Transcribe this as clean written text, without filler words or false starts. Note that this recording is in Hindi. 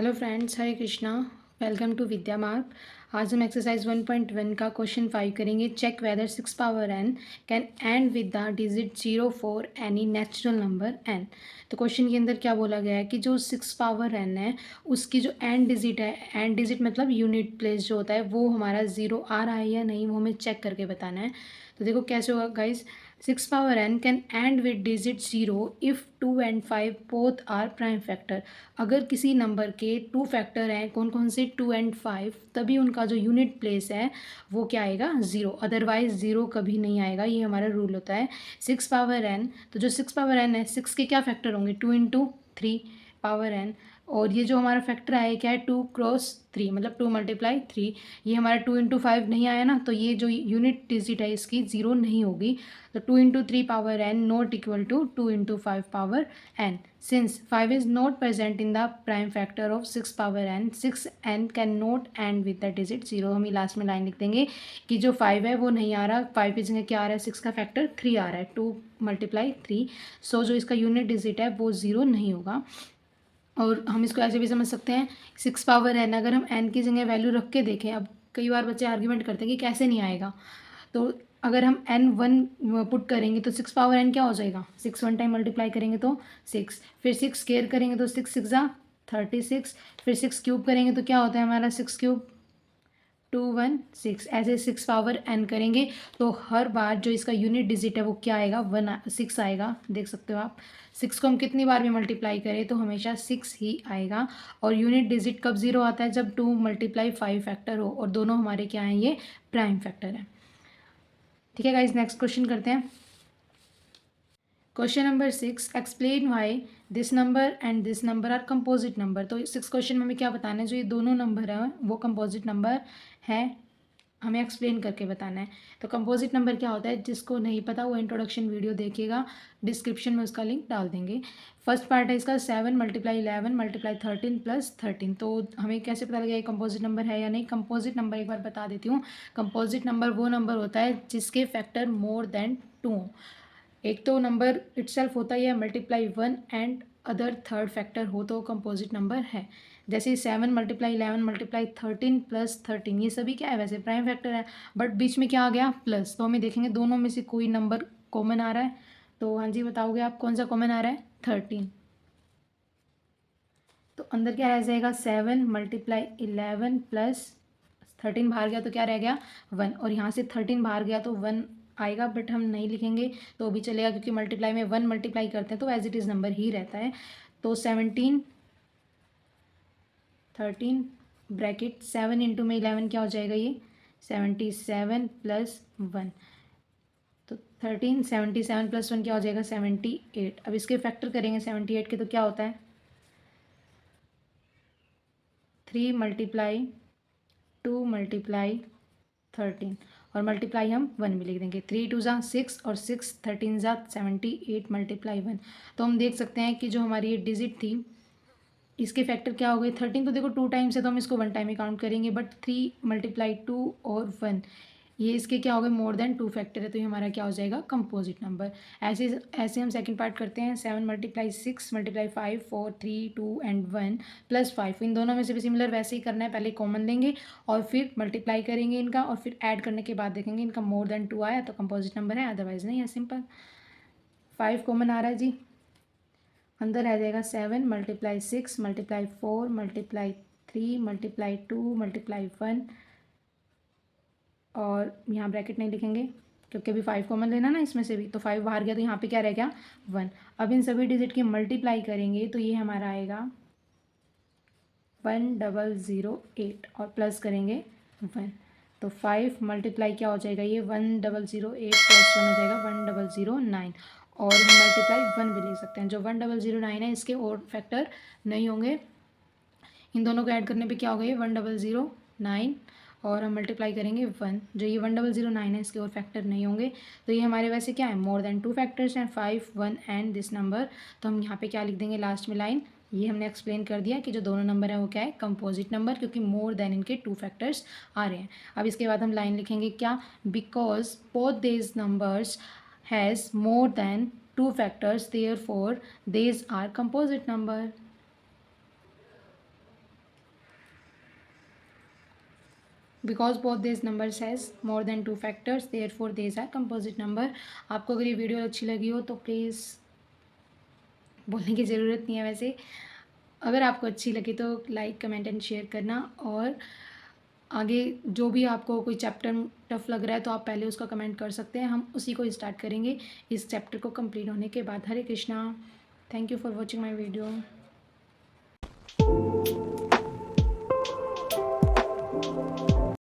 Hello friends, Hare Krishna. Welcome to Vidya Marg. आज हम एक्सरसाइज 1.1 का क्वेश्चन 5 करेंगे। Check whether 6 power n can end with the digit 0 for any natural number n। तो क्वेश्चन के अंदर क्या बोला गया है कि जो 6 पावर n है उसकी जो एंड डिजिट है, एंड डिजिट मतलब यूनिट प्लेस जो होता है, वो हमारा 0 आ रहा है या नहीं, वो हमें चेक करके बताना है। तो देखो कैसे होगा guys. 6 power n can end with digit 0 if 2 and 5 both are prime factor. अगर किसी नंबर के टू फैक्टर हैं, कौन कौन से 2 एंड 5, तभी उनका जो यूनिट प्लेस है वो क्या आएगा, 0। अदरवाइज 0 कभी नहीं आएगा, ये हमारा रूल होता है। 6 पावर n, तो जो 6 पावर n है, 6 के क्या फैक्टर होंगे, 2 इंटू 3 पावर n। और ये जो हमारा फैक्टर आया क्या है, 2 क्रॉस 3 मतलब 2 मल्टीप्लाई 3। ये हमारा 2 इंटू 5 नहीं आया ना, तो ये जो यूनिट डिजिट है इसकी 0 नहीं होगी। तो 2 into 3 power n not equal to 2 into 5 power n। Since 5 is not present in the prime factor of 6 power n, 6n cannot end with the digit 0। हम लास्ट में लाइन लिख देंगे कि जो 5 है वो नहीं आ रहा, 5 की जगह क्या आ रहा है, 6 का फैक्टर 3 आ रहा है, 2 मल्टीप्लाई 3। सो जो इसका यूनिट डिजिट है वो 0 नहीं होगा। और हम इसको ऐसे भी समझ सकते हैं, 6 पावर n, अगर हम n की जगह वैल्यू रख के देखें, अब कई बार बच्चे आर्ग्यूमेंट करते हैं कि कैसे नहीं आएगा, तो अगर हम n 1 पुट करेंगे तो 6 पावर n क्या हो जाएगा, 6 1 टाइम मल्टीप्लाई करेंगे तो 6, फिर 6 स्केयर करेंगे तो 6 6 जा 36, फिर 6 क्यूब करेंगे तो क्या होता है हमारा 6 क्यूब 216। ऐसे 6 पावर n करेंगे तो हर बार जो इसका यूनिट डिजिट है वो क्या आएगा, 6 आएगा। देख सकते हो आप, 6 को हम कितनी बार भी मल्टीप्लाई करें तो हमेशा 6 ही आएगा। और यूनिट डिजिट कब 0 आता है, जब 2 मल्टीप्लाई 5 फैक्टर हो और दोनों हमारे क्या हैं, ये प्राइम फैक्टर है। ठीक है गाइज, नेक्स्ट क्वेश्चन करते हैं। Question number 6, explain why this number and this number are composite number. तो 6 क्वेश्चन में हमें क्या बताना है, जो ये दोनों नंबर हैं वो कंपोजिट नंबर है, हमें एक्सप्लेन करके बताना है। तो कंपोजिट नंबर क्या होता है, जिसको नहीं पता वो इंट्रोडक्शन वीडियो देखिएगा, डिस्क्रिप्शन में उसका लिंक डाल देंगे। फर्स्ट पार्ट है इसका 7 मल्टीप्लाई 11 मल्टीप्लाई 13 प्लस 13। तो हमें कैसे पता लगेगा ये कंपोजिट नंबर है या नहीं। कंपोजिट नंबर एक बार बता देती हूँ। कंपोजिट नंबर वो नंबर होता है जिसके फैक्टर मोर देन 2। एक तो नंबर इटसेल्फ होता ही है multiply 1 and other third factor हो तो कंपोजिट नंबर है। जैसे 7 मल्टीप्लाई 11 मल्टीप्लाई 13 प्लस 13, ये सभी क्या है, वैसे प्राइम फैक्टर है, बट बीच में क्या आ गया, प्लस। तो हमें देखेंगे दोनों में से कोई नंबर कॉमन आ रहा है। तो हाँ जी, बताओगे आप कौन सा कॉमन आ रहा है, 13। तो अंदर क्या रह जाएगा, 7 मल्टीप्लाई 11 प्लस 13 बाहर गया तो क्या रह गया, 1। और यहाँ से 13 बाहर गया तो 1 आएगा, बट हम नहीं लिखेंगे तो भी चलेगा, क्योंकि मल्टीप्लाई में 1 मल्टीप्लाई करते हैं तो एज इट इज़ नंबर ही रहता है। तो 17 13 ब्रैकेट 7 इंटू में 11 क्या हो जाएगा, ये 77 प्लस 1। तो 13 77 प्लस 1 क्या हो जाएगा, 78। अब इसके फैक्टर करेंगे 78 के तो क्या होता है, 3 मल्टीप्लाई 2 मल्टीप्लाई 13, और मल्टीप्लाई हम 1 भी लिख देंगे। 3 2 ज़ा 6 और 6 13 ज़ा 78 मल्टीप्लाई 1। तो हम देख सकते हैं कि जो हमारी ये डिजिट थी इसके फैक्टर क्या हो गए, 13 तो देखो 2 टाइम्स है तो हम इसको 1 टाइम ही काउंट करेंगे, बट 3 मल्टीप्लाई 2 और 1 ये इसके क्या हो गए, मोर देन 2 फैक्टर है, तो ये हमारा क्या हो जाएगा, कंपोजिट नंबर। ऐसे ऐसे हम सेकंड पार्ट करते हैं। 7 मल्टीप्लाई 6 मल्टीप्लाई 5 4 3 2 एंड 1 प्लस 5। इन दोनों में से भी सिमिलर वैसे ही करना है, पहले कॉमन लेंगे और फिर मल्टीप्लाई करेंगे इनका, और फिर ऐड करने के बाद देखेंगे इनका मोर देन 2 आया तो कंपोजिट नंबर है, अदरवाइज नहीं है, सिंपल। 5 कॉमन आ रहा है जी, अंदर रह जाएगा 7 multiply 6 multiply 4 multiply 3 multiply 2 multiply 1, और यहाँ ब्रैकेट नहीं लिखेंगे क्योंकि अभी 5 कॉमन लेना ना इसमें से भी, तो 5 बाहर गया तो यहाँ पे क्या रह गया, 1। अब इन सभी डिजिट की मल्टीप्लाई करेंगे तो ये हमारा आएगा 1008, और प्लस करेंगे 1। तो 5 मल्टीप्लाई क्या हो जाएगा, ये 1008 प्लस 1 हो जाएगा 1009, और हम मल्टीप्लाई 1 भी ले सकते हैं। जो 1009 है इसके और फैक्टर नहीं होंगे, इन दोनों को ऐड करने पे क्या होगा, ये 1009, और हम मल्टीप्लाई करेंगे 1। जो ये 1009 है इसके और फैक्टर नहीं होंगे, तो ये हमारे वैसे क्या है, मोर देन 2 फैक्टर्स हैं, 5 1 एंड दिस नंबर। तो हम यहाँ पे क्या लिख देंगे लास्ट में लाइन, ये हमने एक्सप्लेन कर दिया कि जो दोनों नंबर है वो क्या है, कंपोजिट नंबर, क्योंकि मोर देन इनके 2 फैक्टर्स आ रहे हैं। अब इसके बाद हम लाइन लिखेंगे क्या, because both these numbers has more than 2 factors therefore these are composite number. Because both this numbers has more than 2 factors therefore these are composite number. आपको अगर ये वीडियो अच्छी लगी हो तो प्लीज़, बोलने की ज़रूरत नहीं है वैसे, अगर आपको अच्छी लगी तो लाइक कमेंट एंड शेयर करना। और आगे जो भी आपको कोई चैप्टर टफ लग रहा है तो आप पहले उसका कमेंट कर सकते हैं, हम उसी को स्टार्ट करेंगे इस चैप्टर को कंप्लीट होने के बाद। Hare Krishna. Thank you for watching my video.